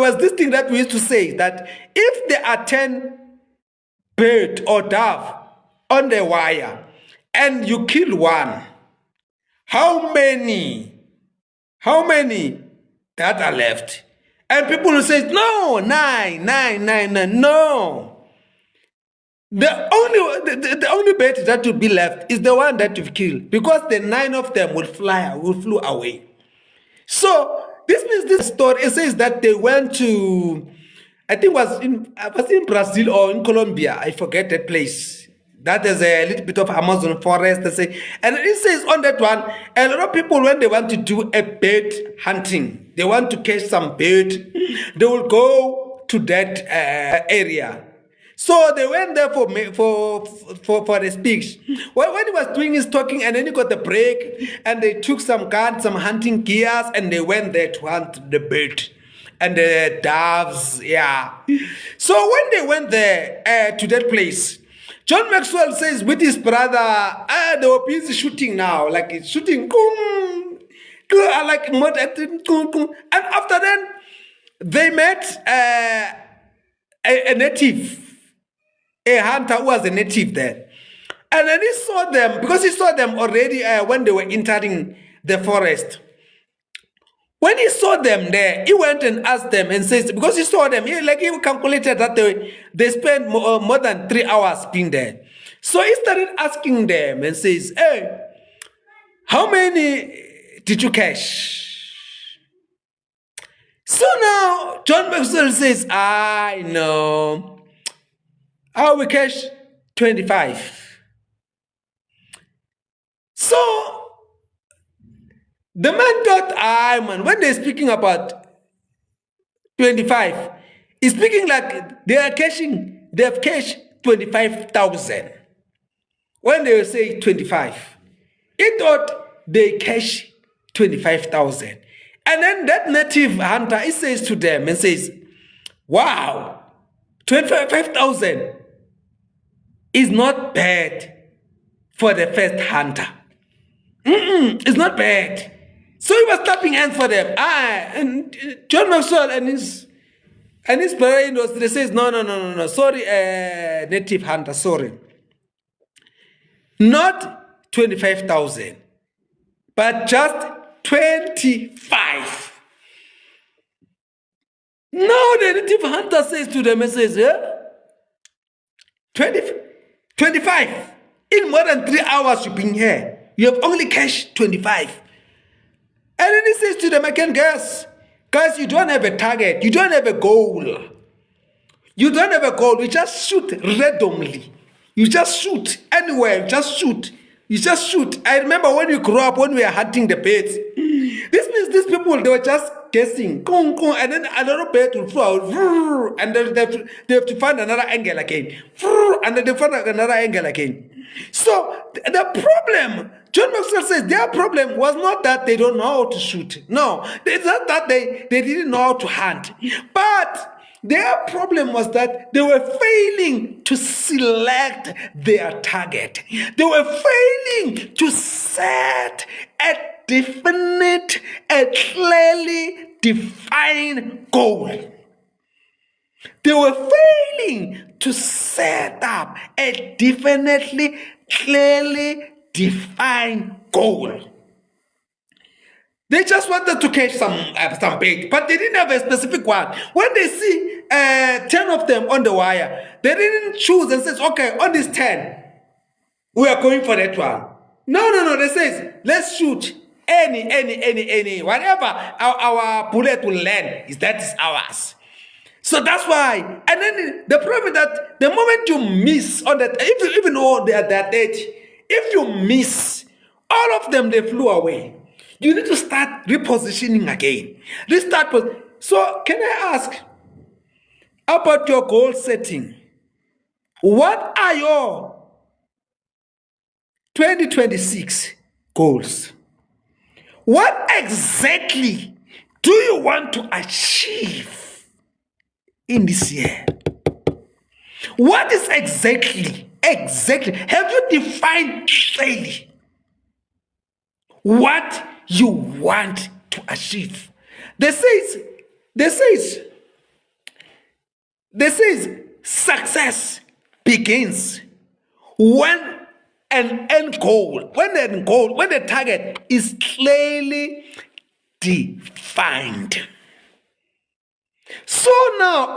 was this thing that we used to say that if there are 10 bird or dove on the wire and you kill one, how many that are left? And people will say, no, nine. No. The only bird that will be left is the one that you've killed, because the 9 of them will flew away. So this means this story, it says that they went to, I think was in Brazil or in Colombia, I forget that place. That is a little bit of Amazon forest, they say. And it says on that one, a lot of people, when they want to do a bird hunting, they want to catch some bird, they will go to that area. So they went there for the speech. When he was doing his talking, and then he got the break, and they took some guns, some hunting gears, and they went there to hunt the bird and the doves. Yeah. So when they went there to that place, John Maxwell says with his brother, they were busy shooting now, like it's shooting, like and after that, they met a native. A hunter who was a native there. And then he saw them, because he saw them already when they were entering the forest. When he saw them there, he went and asked them and says, because he saw them, he calculated that they spent more than 3 hours being there. So he started asking them and says, hey, how many did you catch? So now John Maxwell says, I know. We catch 25. So the man thought, man, when they're speaking about 25, he's speaking like they have catched 25,000. When they say 25, he thought they catch 25,000. And then that native hunter, he says to them and says, wow, 25,000 is not bad for the first hunter. It's not bad. So he was clapping hands for them. And John Maxwell and his brother, they says, no. Sorry, native hunter, sorry. Not 25,000, but just 25. No, the native hunter says to them, he says, 25. In more than 3 hours you've been here, you have only cashed 25. And then he says to them again, guys, you don't have a target. You don't have a goal. You don't have a goal. You just shoot randomly. You just shoot anywhere. Just shoot. You just shoot. I remember when we grew up, when we were hunting the birds. This means these people, they were just guessing. And then another bird will fly out. And then they have to find another angle again. And then they find another angle again. So the problem, John Maxwell says, their problem was not that they don't know how to shoot. No, it's not that they didn't know how to hunt. But their problem was that they were failing to select their target. They were failing to set a definite, a clearly defined goal. They were failing to set up a definitely, clearly defined goal. They just wanted to catch some bait, but they didn't have a specific one. When they see 10 of them on the wire, they didn't choose and says, okay, on this 10, we are going for that one. No. They says, let's shoot any. Whatever our bullet will land, that is ours. So that's why. And then the problem is that the moment you miss on that, even though they are that age, if you miss, all of them, they flew away. You need to start repositioning again. So can I ask about your goal setting? What are your 2026 goals? What exactly do you want to achieve in this year? What is exactly, have you defined clearly what you want to achieve? They says, This is success begins when an end goal, when the target is clearly defined. So now,